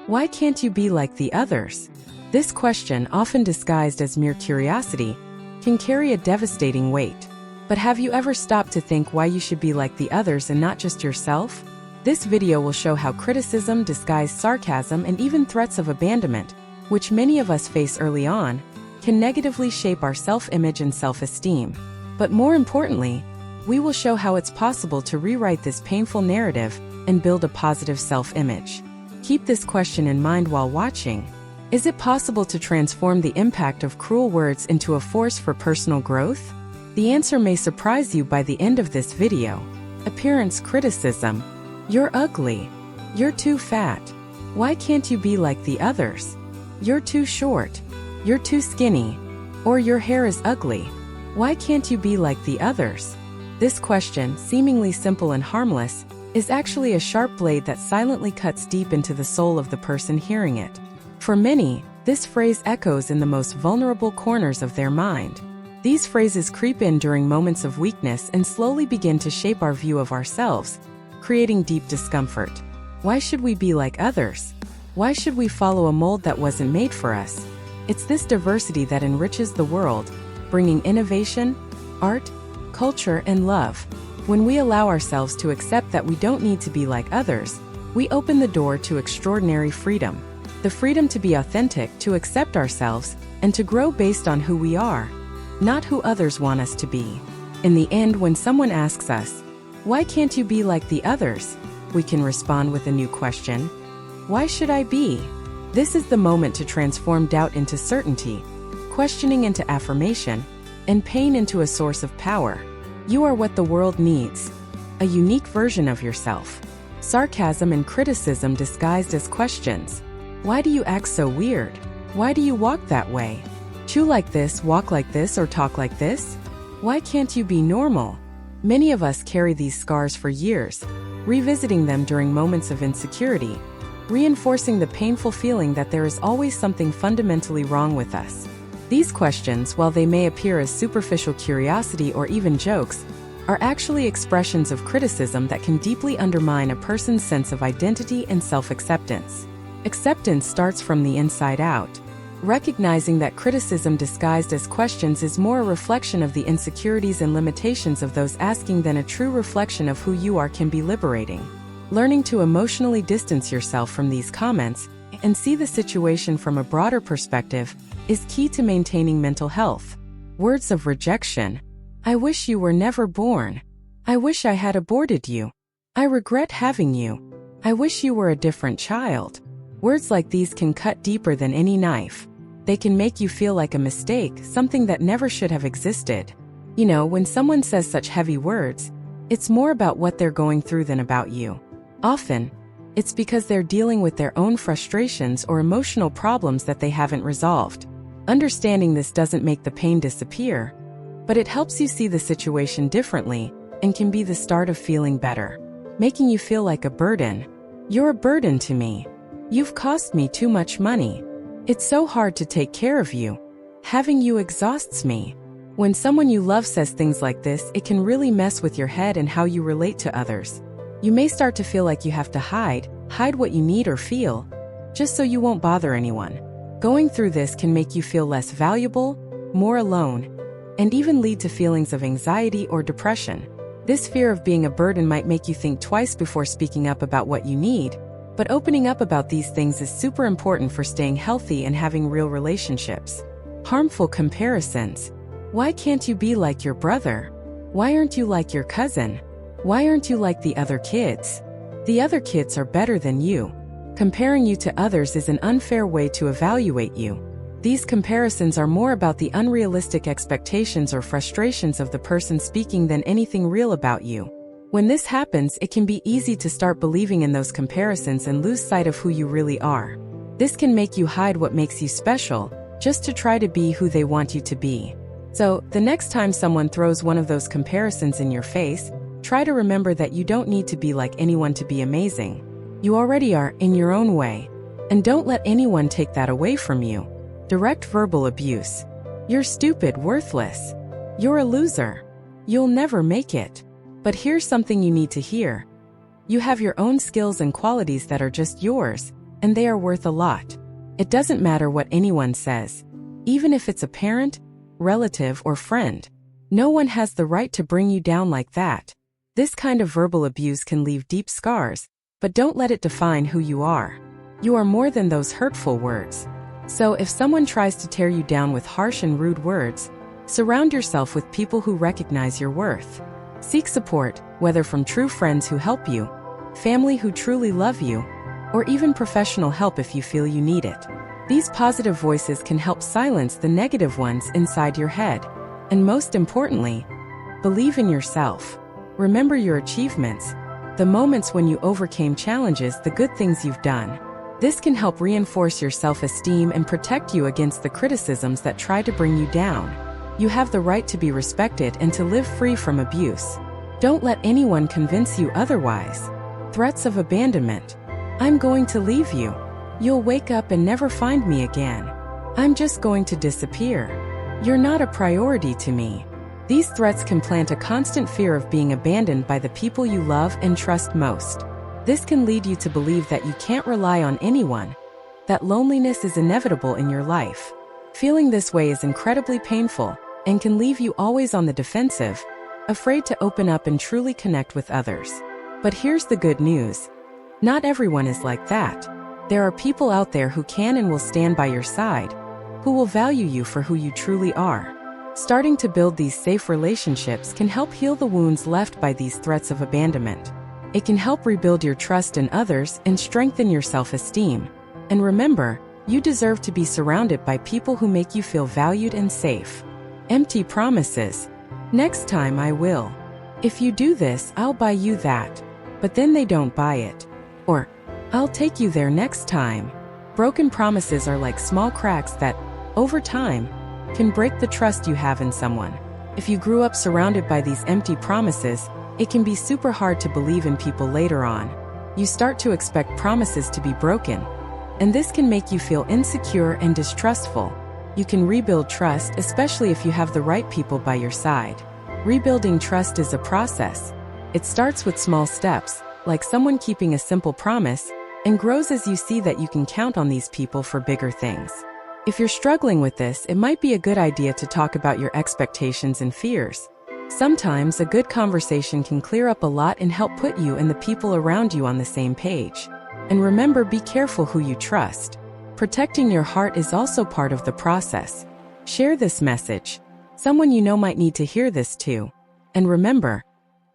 Why can't you be like the others? This question, often disguised as mere curiosity, can carry a devastating weight. But have you ever stopped to think why you should be like the others and not just yourself? This video will show how criticism, disguised sarcasm, and even threats of abandonment, which many of us face early on, can negatively shape our self-image and self-esteem. But more importantly, we will show how it's possible to rewrite this painful narrative and build a positive self-image. Keep this question in mind while watching. Is it possible to transform the impact of cruel words into a force for personal growth? The answer may surprise you by the end of this video. Appearance criticism. You're ugly. You're too fat. Why can't you be like the others? You're too short. You're too skinny. Or your hair is ugly. Why can't you be like the others? This question, seemingly simple and harmless, is actually a sharp blade that silently cuts deep into the soul of the person hearing it. For many, this phrase echoes in the most vulnerable corners of their mind. These phrases creep in during moments of weakness and slowly begin to shape our view of ourselves, creating deep discomfort. Why should we be like others? Why should we follow a mold that wasn't made for us? It's this diversity that enriches the world, bringing innovation, art, culture, and love. When we allow ourselves to accept that we don't need to be like others, we open the door to extraordinary freedom. The freedom to be authentic, to accept ourselves, and to grow based on who we are, not who others want us to be. In the end, when someone asks us, "Why can't you be like the others?" we can respond with a new question. Why should I be? This is the moment to transform doubt into certainty, questioning into affirmation, and pain into a source of power. You are what the world needs, a unique version of yourself. Sarcasm and criticism disguised as questions. Why do you act so weird? Why do you walk that way? Chew like this, walk like this, or talk like this? Why can't you be normal? Many of us carry these scars for years, revisiting them during moments of insecurity, reinforcing the painful feeling that there is always something fundamentally wrong with us. These questions, while they may appear as superficial curiosity or even jokes, are actually expressions of criticism that can deeply undermine a person's sense of identity and self-acceptance. Acceptance starts from the inside out. Recognizing that criticism disguised as questions is more a reflection of the insecurities and limitations of those asking than a true reflection of who you are can be liberating. Learning to emotionally distance yourself from these comments and see the situation from a broader perspective is key to maintaining mental health. Words of rejection. I wish you were never born. I wish I had aborted you. I regret having you. I wish you were a different child. Words like these can cut deeper than any knife. They can make you feel like a mistake, something that never should have existed. You know, when someone says such heavy words, it's more about what they're going through than about you. Often, it's because they're dealing with their own frustrations or emotional problems that they haven't resolved. Understanding this doesn't make the pain disappear, but it helps you see the situation differently and can be the start of feeling better. Making you feel like a burden. You're a burden to me. You've cost me too much money. It's so hard to take care of you. Having you exhausts me. When someone you love says things like this, it can really mess with your head and how you relate to others. You may start to feel like you have to hide what you need or feel, just so you won't bother anyone. Going through this can make you feel less valuable, more alone, and even lead to feelings of anxiety or depression. This fear of being a burden might make you think twice before speaking up about what you need, but opening up about these things is super important for staying healthy and having real relationships. Harmful comparisons. Why can't you be like your brother? Why aren't you like your cousin? Why aren't you like the other kids? The other kids are better than you. Comparing you to others is an unfair way to evaluate you. These comparisons are more about the unrealistic expectations or frustrations of the person speaking than anything real about you. When this happens, it can be easy to start believing in those comparisons and lose sight of who you really are. This can make you hide what makes you special, just to try to be who they want you to be. So, the next time someone throws one of those comparisons in your face, try to remember that you don't need to be like anyone to be amazing. You already are, in your own way. And don't let anyone take that away from you. Direct verbal abuse. You're stupid, worthless. You're a loser. You'll never make it. But here's something you need to hear. You have your own skills and qualities that are just yours, and they are worth a lot. It doesn't matter what anyone says. Even if it's a parent, relative, or friend, no one has the right to bring you down like that. This kind of verbal abuse can leave deep scars, but don't let it define who you are. You are more than those hurtful words. So if someone tries to tear you down with harsh and rude words, surround yourself with people who recognize your worth. Seek support, whether from true friends who help you, family who truly love you, or even professional help if you feel you need it. These positive voices can help silence the negative ones inside your head. And most importantly, believe in yourself. Remember your achievements, the moments when you overcame challenges, the good things you've done. This can help reinforce your self-esteem and protect you against the criticisms that try to bring you down. You have the right to be respected and to live free from abuse. Don't let anyone convince you otherwise. Threats of abandonment. I'm going to leave you. You'll wake up and never find me again. I'm just going to disappear. You're not a priority to me. These threats can plant a constant fear of being abandoned by the people you love and trust most. This can lead you to believe that you can't rely on anyone, that loneliness is inevitable in your life. Feeling this way is incredibly painful and can leave you always on the defensive, afraid to open up and truly connect with others. But here's the good news. Not everyone is like that. There are people out there who can and will stand by your side, who will value you for who you truly are. Starting to build these safe relationships can help heal the wounds left by these threats of abandonment. It can help rebuild your trust in others and strengthen your self-esteem. And remember, you deserve to be surrounded by people who make you feel valued and safe. Empty promises. Next time I will. If you do this, I'll buy you that. But then they don't buy it. Or, I'll take you there next time. Broken promises are like small cracks that, over time, can break the trust you have in someone. If you grew up surrounded by these empty promises, it can be super hard to believe in people later on. You start to expect promises to be broken, and this can make you feel insecure and distrustful. You can rebuild trust, especially if you have the right people by your side. Rebuilding trust is a process. It starts with small steps, like someone keeping a simple promise, and grows as you see that you can count on these people for bigger things. If you're struggling with this, it might be a good idea to talk about your expectations and fears. Sometimes a good conversation can clear up a lot and help put you and the people around you on the same page. And remember, be careful who you trust. Protecting your heart is also part of the process. Share this message. Someone you know might need to hear this too. And remember,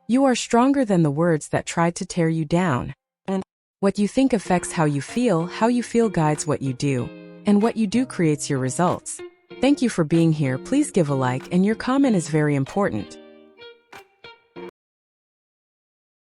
you are stronger than the words that tried to tear you down. And what you think affects how you feel guides what you do. And what you do creates your results. Thank you for being here. Please give a like, and your comment is very important.